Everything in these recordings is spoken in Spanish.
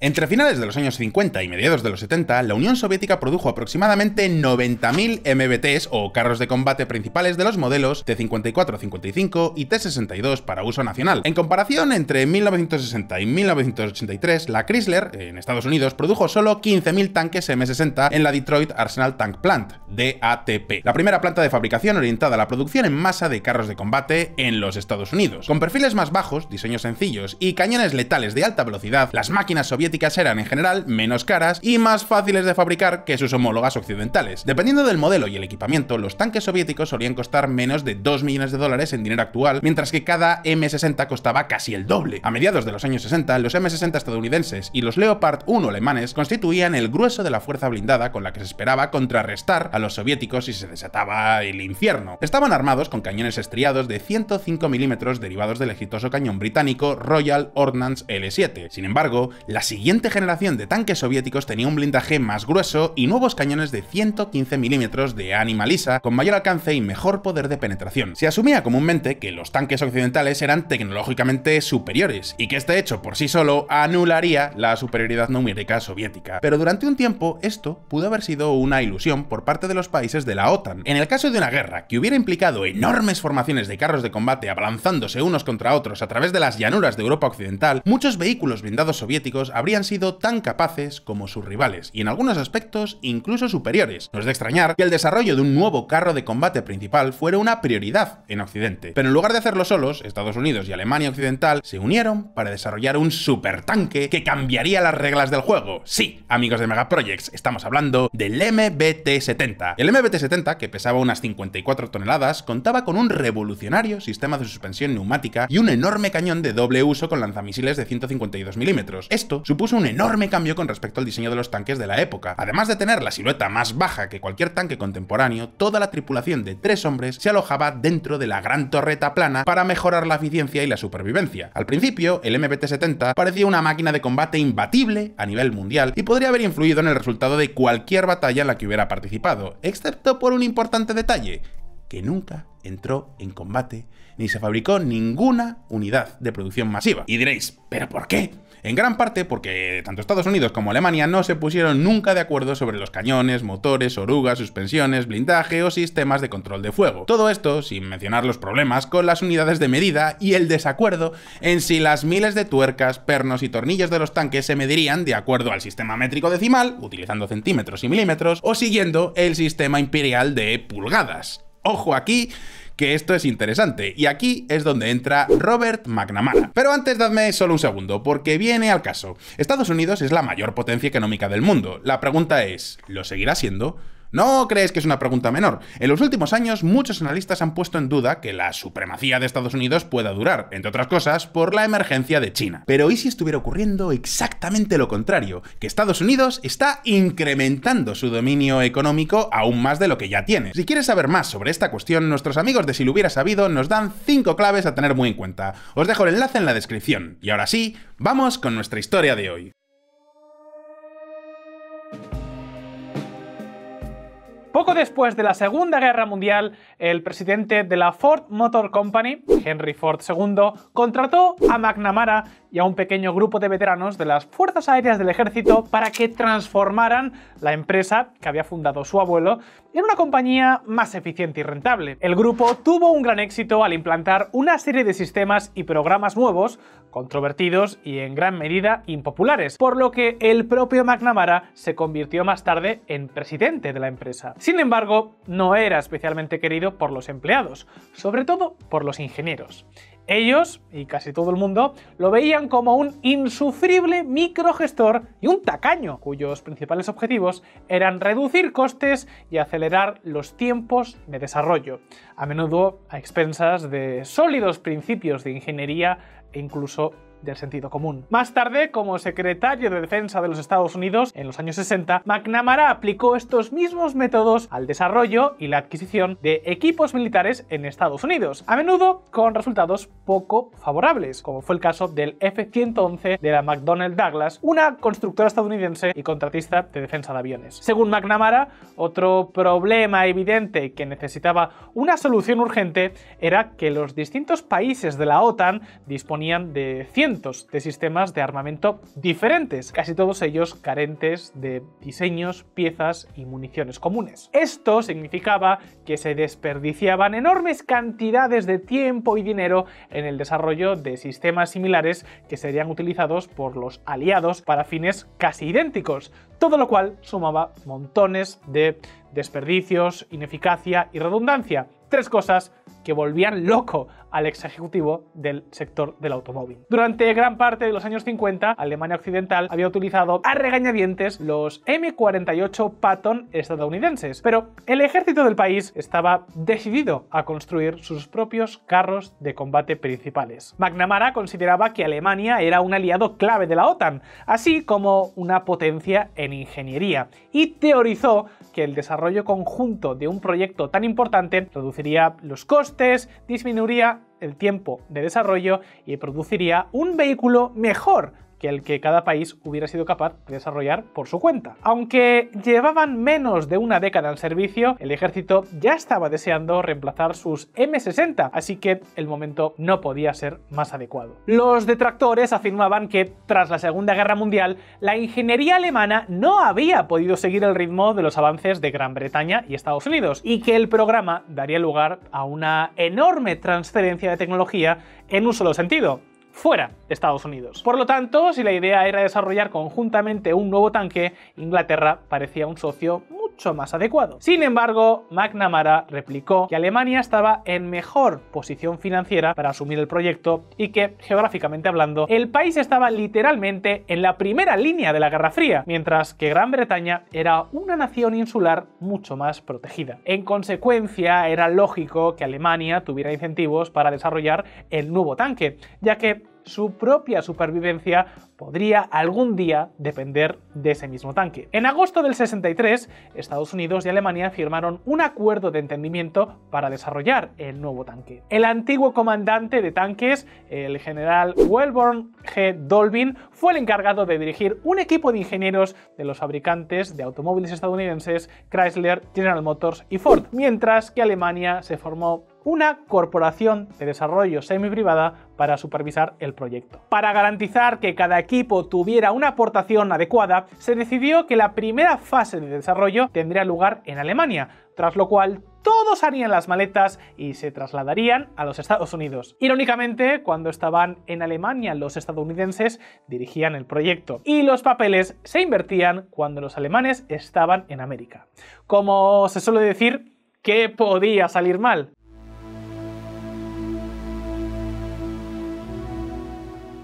Entre finales de los años 50 y mediados de los 70, la Unión Soviética produjo aproximadamente 90.000 MBTs o carros de combate principales de los modelos T-54-55 y T-62 para uso nacional. En comparación, entre 1960 y 1983, la Chrysler, en Estados Unidos, produjo solo 15.000 tanques M60 en la Detroit Arsenal Tank Plant, DATP, la primera planta de fabricación orientada a la producción en masa de carros de combate en los Estados Unidos. Con perfiles más bajos, diseños sencillos y cañones letales de alta velocidad, las máquinas soviéticas eran en general menos caras y más fáciles de fabricar que sus homólogas occidentales. Dependiendo del modelo y el equipamiento, los tanques soviéticos solían costar menos de 2 millones de dólares en dinero actual, mientras que cada M60 costaba casi el doble. A mediados de los años 60, los M60 estadounidenses y los Leopard 1 alemanes constituían el grueso de la fuerza blindada con la que se esperaba contrarrestar a los soviéticos si se desataba el infierno. Estaban armados con cañones estriados de 105 milímetros derivados del exitoso cañón británico Royal Ordnance L7. Sin embargo, la siguiente generación de tanques soviéticos tenía un blindaje más grueso y nuevos cañones de 115 milímetros de ánima lisa con mayor alcance y mejor poder de penetración. Se asumía comúnmente que los tanques occidentales eran tecnológicamente superiores y que este hecho por sí solo anularía la superioridad numérica soviética. Pero durante un tiempo esto pudo haber sido una ilusión por parte de los países de la OTAN. En el caso de una guerra que hubiera implicado enormes formaciones de carros de combate abalanzándose unos contra otros a través de las llanuras de Europa occidental, muchos vehículos blindados soviéticos habrían sido tan capaces como sus rivales, y en algunos aspectos incluso superiores. No es de extrañar que el desarrollo de un nuevo carro de combate principal fuera una prioridad en Occidente. Pero en lugar de hacerlo solos, Estados Unidos y Alemania Occidental se unieron para desarrollar un supertanque que cambiaría las reglas del juego. Sí, amigos de Megaprojects, estamos hablando del MBT-70. El MBT-70, que pesaba unas 54 toneladas, contaba con un revolucionario sistema de suspensión neumática y un enorme cañón de doble uso con lanzamisiles de 152 milímetros. Esto supuso un enorme cambio con respecto al diseño de los tanques de la época. Además de tener la silueta más baja que cualquier tanque contemporáneo, toda la tripulación de 3 hombres se alojaba dentro de la gran torreta plana para mejorar la eficiencia y la supervivencia. Al principio, el MBT-70 parecía una máquina de combate imbatible a nivel mundial y podría haber influido en el resultado de cualquier batalla en la que hubiera participado, excepto por un importante detalle: que nunca entró en combate ni se fabricó ninguna unidad de producción masiva. Y diréis, ¿pero por qué? En gran parte porque tanto Estados Unidos como Alemania no se pusieron nunca de acuerdo sobre los cañones, motores, orugas, suspensiones, blindaje o sistemas de control de fuego. Todo esto sin mencionar los problemas con las unidades de medida y el desacuerdo en si las miles de tuercas, pernos y tornillos de los tanques se medirían de acuerdo al sistema métrico decimal, utilizando centímetros y milímetros, o siguiendo el sistema imperial de pulgadas. Ojo aquí, que esto es interesante, y aquí es donde entra Robert McNamara. Pero antes dadme solo un segundo, porque viene al caso. Estados Unidos es la mayor potencia económica del mundo. La pregunta es, ¿lo seguirá siendo? No crees que es una pregunta menor. En los últimos años, muchos analistas han puesto en duda que la supremacía de Estados Unidos pueda durar, entre otras cosas, por la emergencia de China. Pero ¿y si estuviera ocurriendo exactamente lo contrario? Que Estados Unidos está incrementando su dominio económico aún más de lo que ya tiene. Si quieres saber más sobre esta cuestión, nuestros amigos de Si lo hubiera sabido nos dan 5 claves a tener muy en cuenta. Os dejo el enlace en la descripción. Y ahora sí, vamos con nuestra historia de hoy. Poco después de la Segunda Guerra Mundial, el presidente de la Ford Motor Company, Henry Ford II, contrató a McNamara y a un pequeño grupo de veteranos de las Fuerzas Aéreas del Ejército para que transformaran la empresa que había fundado su abuelo en una compañía más eficiente y rentable. El grupo tuvo un gran éxito al implantar una serie de sistemas y programas nuevos, controvertidos y en gran medida impopulares, por lo que el propio McNamara se convirtió más tarde en presidente de la empresa. Sin embargo, no era especialmente querido por los empleados, sobre todo por los ingenieros. Ellos, y casi todo el mundo, lo veían como un insufrible microgestor y un tacaño, cuyos principales objetivos eran reducir costes y acelerar los tiempos de desarrollo, a menudo a expensas de sólidos principios de ingeniería e incluso del sentido común. Más tarde, como secretario de Defensa de los Estados Unidos, en los años 60, McNamara aplicó estos mismos métodos al desarrollo y la adquisición de equipos militares en Estados Unidos, a menudo con resultados poco favorables, como fue el caso del F-111 de la McDonnell Douglas, una constructora estadounidense y contratista de defensa de aviones. Según McNamara, otro problema evidente que necesitaba una solución urgente era que los distintos países de la OTAN disponían de cientos cientos de sistemas de armamento diferentes, casi todos ellos carentes de diseños, piezas y municiones comunes. Esto significaba que se desperdiciaban enormes cantidades de tiempo y dinero en el desarrollo de sistemas similares que serían utilizados por los aliados para fines casi idénticos, todo lo cual sumaba montones de desperdicios, ineficacia y redundancia. Tres cosas que volvían loco al ex ejecutivo del sector del automóvil. Durante gran parte de los años 50, Alemania Occidental había utilizado a regañadientes los M48 Patton estadounidenses, pero el ejército del país estaba decidido a construir sus propios carros de combate principales. McNamara consideraba que Alemania era un aliado clave de la OTAN, así como una potencia en ingeniería, y teorizó que el desarrollo conjunto de un proyecto tan importante reduciría los costes, disminuiría el tiempo de desarrollo y produciría un vehículo mejor que el que cada país hubiera sido capaz de desarrollar por su cuenta. Aunque llevaban menos de una década en servicio, el ejército ya estaba deseando reemplazar sus M60, así que el momento no podía ser más adecuado. Los detractores afirmaban que, tras la Segunda Guerra Mundial, la ingeniería alemana no había podido seguir el ritmo de los avances de Gran Bretaña y Estados Unidos, y que el programa daría lugar a una enorme transferencia de tecnología en un solo sentido: fuera de Estados Unidos. Por lo tanto, si la idea era desarrollar conjuntamente un nuevo tanque, Inglaterra parecía un socio mucho más adecuado. Sin embargo, McNamara replicó que Alemania estaba en mejor posición financiera para asumir el proyecto y que, geográficamente hablando, el país estaba literalmente en la primera línea de la Guerra Fría, mientras que Gran Bretaña era una nación insular mucho más protegida. En consecuencia, era lógico que Alemania tuviera incentivos para desarrollar el nuevo tanque, ya que su propia supervivencia podría algún día depender de ese mismo tanque. En agosto del 63, Estados Unidos y Alemania firmaron un acuerdo de entendimiento para desarrollar el nuevo tanque. El antiguo comandante de tanques, el general Wellborn G. Dolbin, fue el encargado de dirigir un equipo de ingenieros de los fabricantes de automóviles estadounidenses Chrysler, General Motors y Ford, mientras que Alemania se formó una corporación de desarrollo semi-privada para supervisar el proyecto. Para garantizar que cada equipo tuviera una aportación adecuada, se decidió que la primera fase de desarrollo tendría lugar en Alemania, tras lo cual todos harían las maletas y se trasladarían a los Estados Unidos. Irónicamente, cuando estaban en Alemania, los estadounidenses dirigían el proyecto y los papeles se invertían cuando los alemanes estaban en América. Como se suele decir, ¿qué podía salir mal?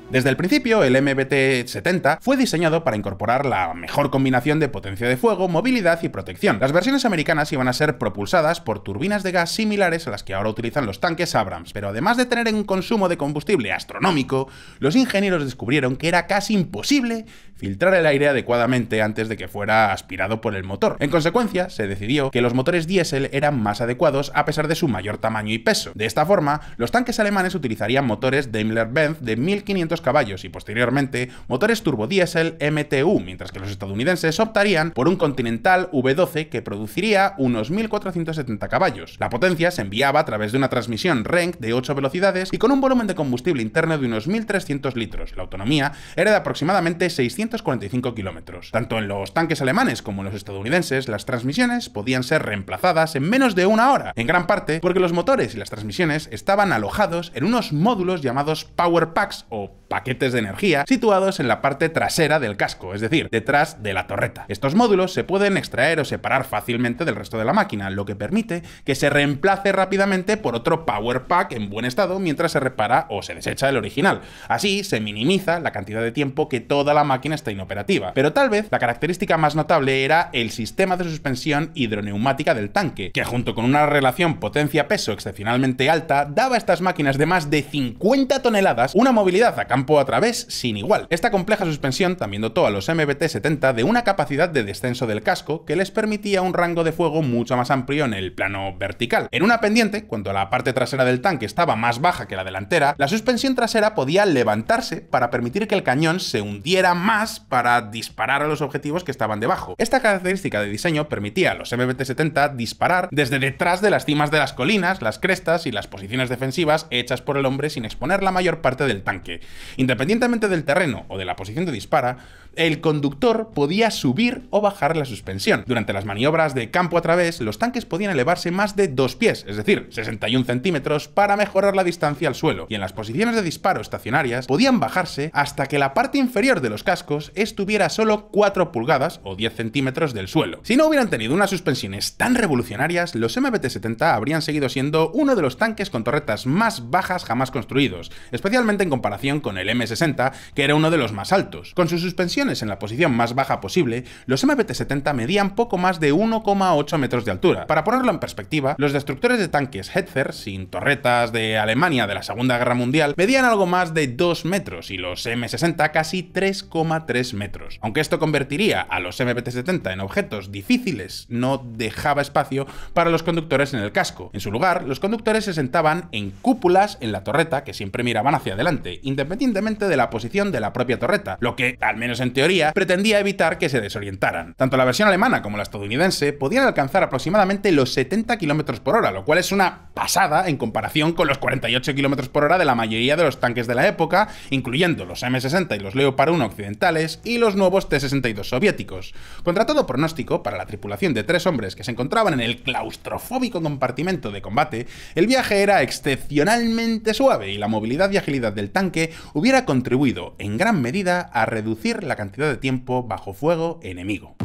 Desde el principio, el MBT-70 fue diseñado para incorporar la mejor combinación de potencia de fuego, movilidad y protección. Las versiones americanas iban a ser propulsadas por turbinas de gas similares a las que ahora utilizan los tanques Abrams, pero además de tener un consumo de combustible astronómico, los ingenieros descubrieron que era casi imposible filtrar el aire adecuadamente antes de que fuera aspirado por el motor. En consecuencia, se decidió que los motores diésel eran más adecuados a pesar de su mayor tamaño y peso. De esta forma, los tanques alemanes utilizarían motores Daimler-Benz de 1500 caballos y posteriormente motores turbodiesel MTU, mientras que los estadounidenses optarían por un Continental V12 que produciría unos 1470 caballos. La potencia se enviaba a través de una transmisión Renk de 8 velocidades y con un volumen de combustible interno de unos 1300 litros. La autonomía era de aproximadamente 645 kilómetros. Tanto en los tanques alemanes como en los estadounidenses, las transmisiones podían ser reemplazadas en menos de una hora, en gran parte porque los motores y las transmisiones estaban alojados en unos módulos llamados Power Packs o paquetes de energía situados en la parte trasera del casco, es decir, detrás de la torreta. Estos módulos se pueden extraer o separar fácilmente del resto de la máquina, lo que permite que se reemplace rápidamente por otro Power Pack en buen estado mientras se repara o se desecha el original. Así se minimiza la cantidad de tiempo que toda la máquina está inoperativa. Pero tal vez la característica más notable era el sistema de suspensión hidroneumática del tanque, que junto con una relación potencia-peso excepcionalmente alta, daba a estas máquinas de más de 50 toneladas una movilidad a campo a través sin igual. Esta compleja suspensión también dotó a los MBT-70 de una capacidad de descenso del casco que les permitía un rango de fuego mucho más amplio en el plano vertical. En una pendiente, cuando la parte trasera del tanque estaba más baja que la delantera, la suspensión trasera podía levantarse para permitir que el cañón se hundiera más para disparar a los objetivos que estaban debajo. Esta característica de diseño permitía a los MBT-70 disparar desde detrás de las cimas de las colinas, las crestas y las posiciones defensivas hechas por el hombre sin exponer la mayor parte del tanque. Independientemente del terreno o de la posición de disparo, el conductor podía subir o bajar la suspensión. Durante las maniobras de campo a través, los tanques podían elevarse más de 2 pies, es decir, 61 centímetros, para mejorar la distancia al suelo, y en las posiciones de disparo estacionarias podían bajarse hasta que la parte inferior de los cascos estuviera a solo 4 pulgadas o 10 centímetros del suelo. Si no hubieran tenido unas suspensiones tan revolucionarias, los MBT-70 habrían seguido siendo uno de los tanques con torretas más bajas jamás construidos, especialmente en comparación con el M60, que era uno de los más altos. Con sus suspensiones en la posición más baja posible, los MBT-70 medían poco más de 1,8 metros de altura. Para ponerlo en perspectiva, los destructores de tanques Hetzer, sin torretas de Alemania de la Segunda Guerra Mundial, medían algo más de 2 metros y los M60 casi 3,3 metros. Aunque esto convertiría a los MBT-70 en objetos difíciles, no dejaba espacio para los conductores en el casco. En su lugar, los conductores se sentaban en cúpulas en la torreta que siempre miraban hacia adelante, independientemente de la posición de la propia torreta, lo que, al menos en teoría, pretendía evitar que se desorientaran. Tanto la versión alemana como la estadounidense podían alcanzar aproximadamente los 70 km por hora, lo cual es una pasada en comparación con los 48 km por hora de la mayoría de los tanques de la época, incluyendo los M60 y los Leopard 1 occidentales y los nuevos T-62 soviéticos. Contra todo pronóstico, para la tripulación de 3 hombres que se encontraban en el claustrofóbico compartimento de combate, el viaje era excepcionalmente suave y la movilidad y agilidad del tanque hubiera contribuido en gran medida a reducir la cantidad de tiempo bajo fuego enemigo.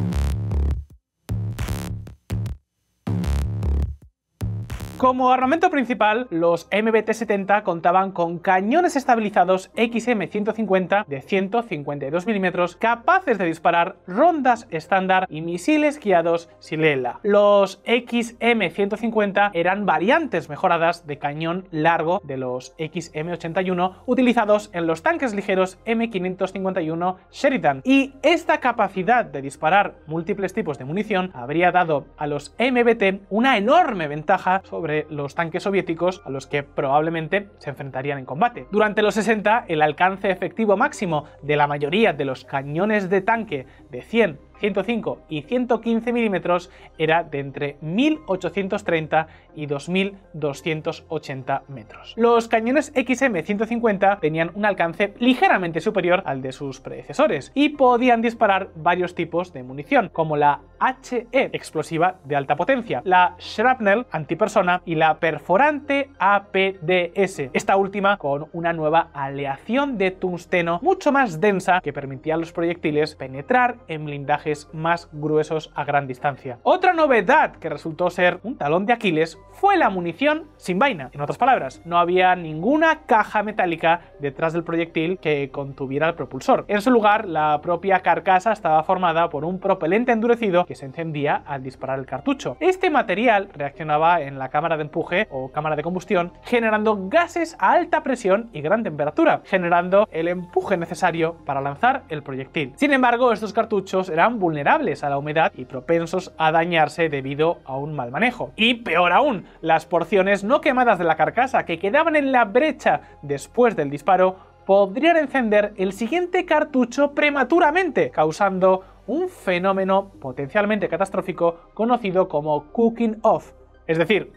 Como armamento principal, los MBT-70 contaban con cañones estabilizados XM150 de 152 mm capaces de disparar rondas estándar y misiles guiados Shilela. Los XM150 eran variantes mejoradas de cañón largo de los XM81 utilizados en los tanques ligeros M551 Sheridan, y esta capacidad de disparar múltiples tipos de munición habría dado a los MBT una enorme ventaja sobre los tanques soviéticos a los que probablemente se enfrentarían en combate. Durante los 60, el alcance efectivo máximo de la mayoría de los cañones de tanque de 100, 105 y 115 milímetros era de entre 1830 y 2280 metros. Los cañones XM150 tenían un alcance ligeramente superior al de sus predecesores y podían disparar varios tipos de munición, como la HE, explosiva de alta potencia, la Shrapnel antipersona y la perforante APDS, esta última con una nueva aleación de tungsteno mucho más densa que permitía a los proyectiles penetrar en blindajes más gruesos a gran distancia. Otra novedad que resultó ser un talón de Aquiles fue la munición sin vaina. En otras palabras, no había ninguna caja metálica detrás del proyectil que contuviera el propulsor. En su lugar, la propia carcasa estaba formada por un propelente endurecido que se encendía al disparar el cartucho. Este material reaccionaba en la cámara de empuje o cámara de combustión, generando gases a alta presión y gran temperatura, generando el empuje necesario para lanzar el proyectil. Sin embargo, estos cartuchos eran vulnerables a la humedad y propensos a dañarse debido a un mal manejo. Y peor aún, las porciones no quemadas de la carcasa que quedaban en la brecha después del disparo podrían encender el siguiente cartucho prematuramente, causando un fenómeno potencialmente catastrófico conocido como cooking off, es decir,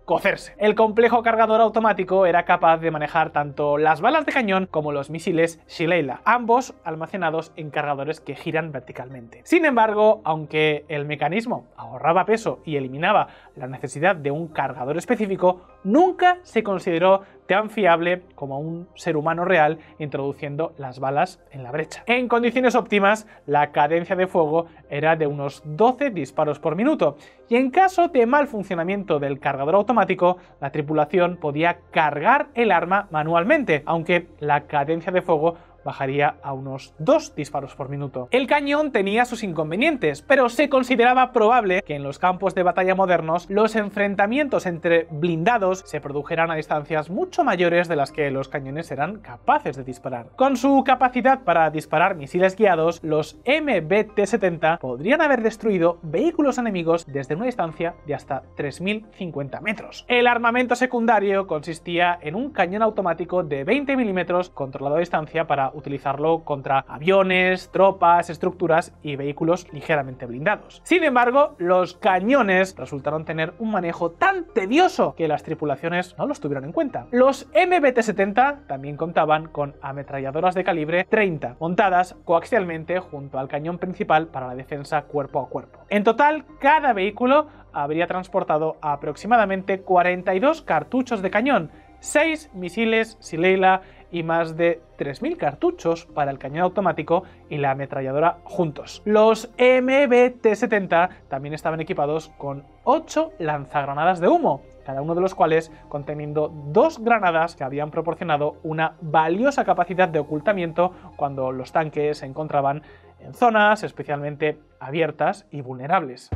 cocerse. El complejo cargador automático era capaz de manejar tanto las balas de cañón como los misiles Shilela, ambos almacenados en cargadores que giran verticalmente. Sin embargo, aunque el mecanismo ahorraba peso y eliminaba la necesidad de un cargador específico, nunca se consideró tan fiable como un ser humano real introduciendo las balas en la brecha. En condiciones óptimas, la cadencia de fuego era de unos 12 disparos por minuto, y en caso de mal funcionamiento del cargador automático, la tripulación podía cargar el arma manualmente, aunque la cadencia de fuego bajaría a unos 2 disparos por minuto. El cañón tenía sus inconvenientes, pero se consideraba probable que en los campos de batalla modernos los enfrentamientos entre blindados se produjeran a distancias mucho mayores de las que los cañones eran capaces de disparar. Con su capacidad para disparar misiles guiados, los MBT-70 podrían haber destruido vehículos enemigos desde una distancia de hasta 3050 metros. El armamento secundario consistía en un cañón automático de 20 milímetros controlado a distancia para para utilizarlo contra aviones, tropas, estructuras y vehículos ligeramente blindados. Sin embargo, los cañones resultaron tener un manejo tan tedioso que las tripulaciones no los tuvieron en cuenta. Los MBT-70 también contaban con ametralladoras de calibre 30, montadas coaxialmente junto al cañón principal para la defensa cuerpo a cuerpo. En total, cada vehículo habría transportado aproximadamente 42 cartuchos de cañón, 6 misiles Sileila y más de 3.000 cartuchos para el cañón automático y la ametralladora juntos. Los MBT-70 también estaban equipados con 8 lanzagranadas de humo, cada uno de los cuales conteniendo 2 granadas que habían proporcionado una valiosa capacidad de ocultamiento cuando los tanques se encontraban en zonas especialmente abiertas y vulnerables.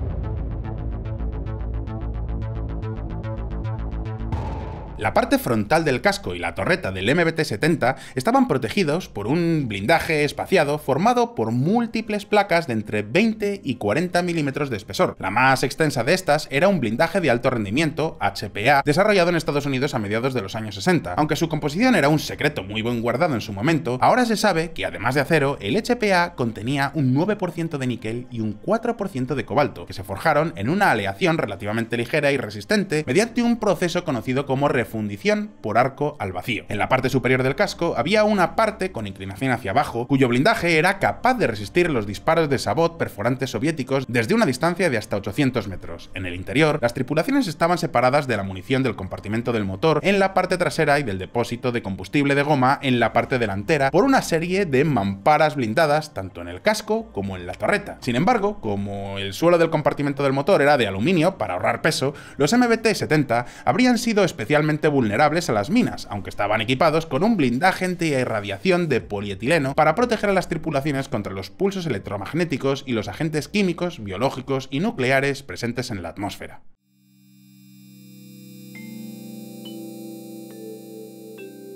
La parte frontal del casco y la torreta del MBT-70 estaban protegidos por un blindaje espaciado formado por múltiples placas de entre 20 y 40 milímetros de espesor. La más extensa de estas era un blindaje de alto rendimiento, HPA, desarrollado en Estados Unidos a mediados de los años 60. Aunque su composición era un secreto muy bien guardado en su momento, ahora se sabe que además de acero, el HPA contenía un 9% de níquel y un 4% de cobalto, que se forjaron en una aleación relativamente ligera y resistente mediante un proceso conocido como fundición por arco al vacío. En la parte superior del casco había una parte con inclinación hacia abajo, cuyo blindaje era capaz de resistir los disparos de sabot perforantes soviéticos desde una distancia de hasta 800 metros. En el interior, las tripulaciones estaban separadas de la munición del compartimento del motor en la parte trasera y del depósito de combustible de goma en la parte delantera por una serie de mamparas blindadas tanto en el casco como en la torreta. Sin embargo, como el suelo del compartimento del motor era de aluminio para ahorrar peso, los MBT-70 habrían sido especialmente vulnerables a las minas, aunque estaban equipados con un blindaje antirradiación de polietileno para proteger a las tripulaciones contra los pulsos electromagnéticos y los agentes químicos, biológicos y nucleares presentes en la atmósfera.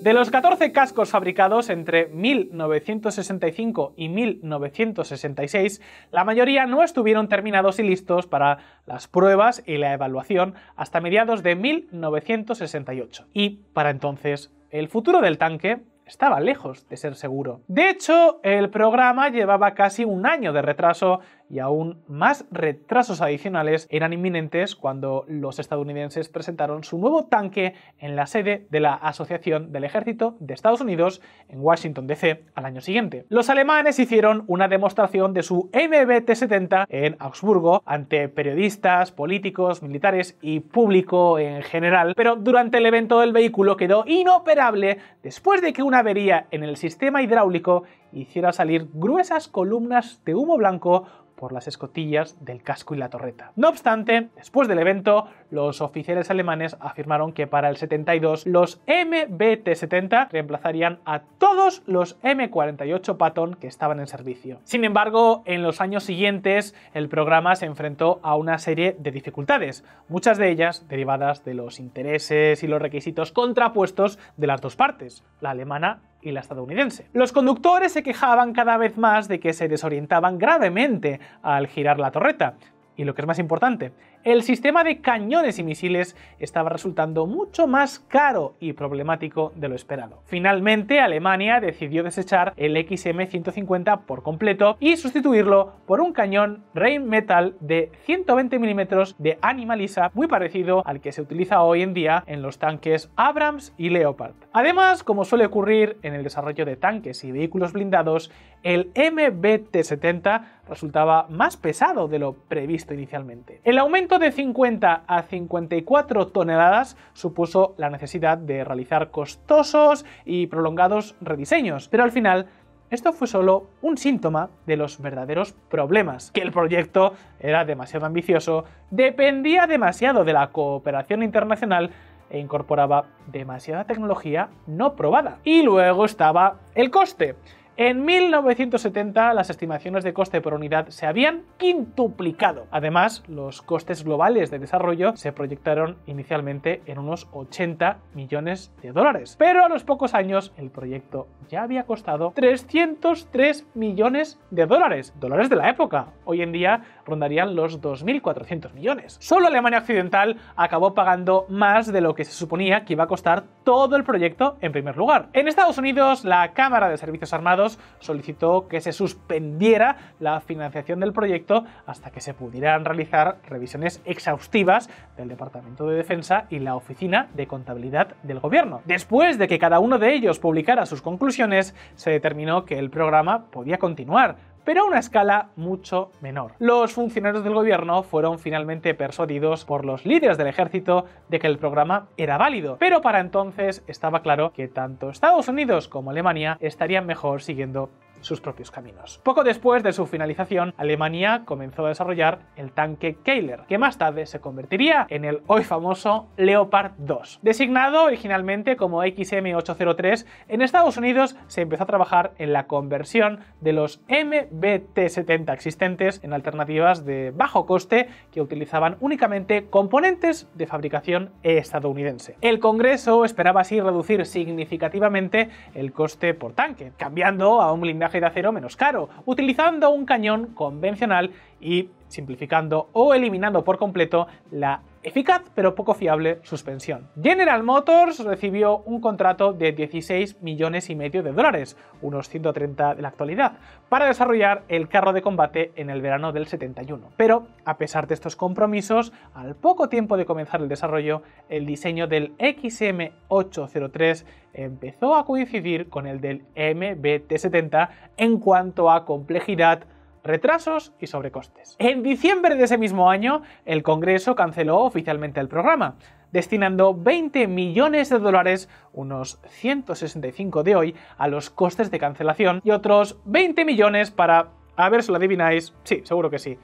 De los 14 cascos fabricados entre 1965 y 1966, la mayoría no estuvieron terminados y listos para las pruebas y la evaluación hasta mediados de 1968. Y para entonces, el futuro del tanque estaba lejos de ser seguro. De hecho, el programa llevaba casi un año de retraso y aún más retrasos adicionales eran inminentes cuando los estadounidenses presentaron su nuevo tanque en la sede de la Asociación del Ejército de Estados Unidos en Washington, D.C. al año siguiente. Los alemanes hicieron una demostración de su MBT-70 en Augsburgo ante periodistas, políticos, militares y público en general, pero durante el evento el vehículo quedó inoperable después de que una avería en el sistema hidráulico hiciera salir gruesas columnas de humo blanco por las escotillas del casco y la torreta. No obstante, después del evento, los oficiales alemanes afirmaron que para el 72 los MBT-70 reemplazarían a todos los M48 Patton que estaban en servicio. Sin embargo, en los años siguientes, el programa se enfrentó a una serie de dificultades, muchas de ellas derivadas de los intereses y los requisitos contrapuestos de las dos partes, la alemana y la estadounidense. Los conductores se quejaban cada vez más de que se desorientaban gravemente al girar la torreta. Y lo que es más importante, el sistema de cañones y misiles estaba resultando mucho más caro y problemático de lo esperado. Finalmente, Alemania decidió desechar el XM150 por completo y sustituirlo por un cañón Rheinmetall de 120 mm de ánima lisa, muy parecido al que se utiliza hoy en día en los tanques Abrams y Leopard. Además, como suele ocurrir en el desarrollo de tanques y vehículos blindados, el MBT-70 resultaba más pesado de lo previsto inicialmente. El aumento de 50 a 54 toneladas supuso la necesidad de realizar costosos y prolongados rediseños, pero al final esto fue solo un síntoma de los verdaderos problemas, que el proyecto era demasiado ambicioso, dependía demasiado de la cooperación internacional e incorporaba demasiada tecnología no probada. Y luego estaba el coste. En 1970 las estimaciones de coste por unidad se habían quintuplicado. Además, los costes globales de desarrollo se proyectaron inicialmente en unos 80 millones de dólares. Pero a los pocos años el proyecto ya había costado 303 millones de dólares. Dólares de la época. Hoy en día rondarían los 2.400 millones. Solo Alemania Occidental acabó pagando más de lo que se suponía que iba a costar todo el proyecto en primer lugar. En Estados Unidos, la Cámara de Servicios Armados solicitó que se suspendiera la financiación del proyecto hasta que se pudieran realizar revisiones exhaustivas del Departamento de Defensa y la Oficina de Contabilidad del Gobierno. Después de que cada uno de ellos publicara sus conclusiones, se determinó que el programa podía continuar, pero a una escala mucho menor. Los funcionarios del gobierno fueron finalmente persuadidos por los líderes del ejército de que el programa era válido, pero para entonces estaba claro que tanto Estados Unidos como Alemania estarían mejor siguiendo sus propios caminos. Poco después de su finalización, Alemania comenzó a desarrollar el tanque Keiler, que más tarde se convertiría en el hoy famoso Leopard 2. Designado originalmente como XM803, en Estados Unidos se empezó a trabajar en la conversión de los MBT-70 existentes en alternativas de bajo coste que utilizaban únicamente componentes de fabricación estadounidense. El Congreso esperaba así reducir significativamente el coste por tanque, cambiando a un blindaje de acero menos caro, utilizando un cañón convencional y simplificando o eliminando por completo la eficaz pero poco fiable suspensión. General Motors recibió un contrato de 16 millones y medio de dólares, unos 130 de la actualidad, para desarrollar el carro de combate en el verano del 71. Pero, a pesar de estos compromisos, al poco tiempo de comenzar el desarrollo, el diseño del XM803 empezó a coincidir con el del MBT-70 en cuanto a complejidad, retrasos y sobrecostes. En diciembre de ese mismo año, el Congreso canceló oficialmente el programa, destinando 20 millones de dólares, unos 165 de hoy, a los costes de cancelación y otros 20 millones para, a ver si lo adivináis, sí, seguro que sí,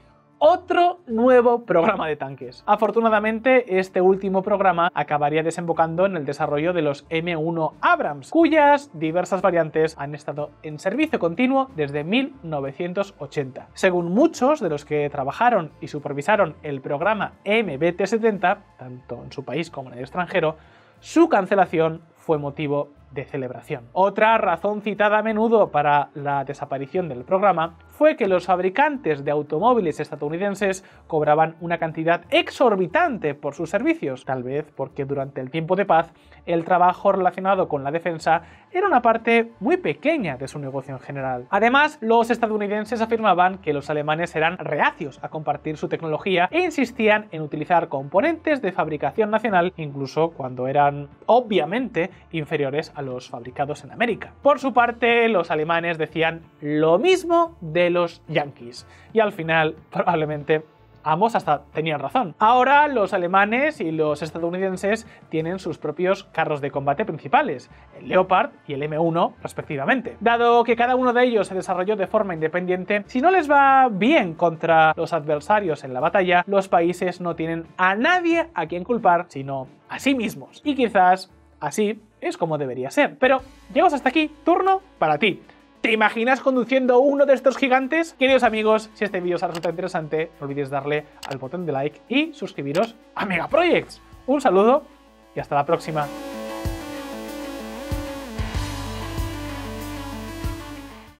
otro nuevo programa de tanques. Afortunadamente, este último programa acabaría desembocando en el desarrollo de los M1 Abrams, cuyas diversas variantes han estado en servicio continuo desde 1980. Según muchos de los que trabajaron y supervisaron el programa MBT-70, tanto en su país como en el extranjero, su cancelación fue motivo de celebración. Otra razón citada a menudo para la desaparición del programa fue que los fabricantes de automóviles estadounidenses cobraban una cantidad exorbitante por sus servicios, tal vez porque durante el tiempo de paz el trabajo relacionado con la defensa era una parte muy pequeña de su negocio en general. Además, los estadounidenses afirmaban que los alemanes eran reacios a compartir su tecnología e insistían en utilizar componentes de fabricación nacional, incluso cuando eran obviamente inferiores a los fabricados en América. Por su parte, los alemanes decían lo mismo de los yanquis, y al final probablemente ambos hasta tenían razón. Ahora los alemanes y los estadounidenses tienen sus propios carros de combate principales, el Leopard y el M1 respectivamente. Dado que cada uno de ellos se desarrolló de forma independiente, si no les va bien contra los adversarios en la batalla, los países no tienen a nadie a quien culpar, sino a sí mismos. Y quizás así es como debería ser. Pero llegamos hasta aquí, turno para ti. ¿Te imaginas conduciendo uno de estos gigantes? Queridos amigos, si este vídeo os ha resultado interesante, no olvidéis darle al botón de like y suscribiros a Megaprojects. Un saludo y hasta la próxima.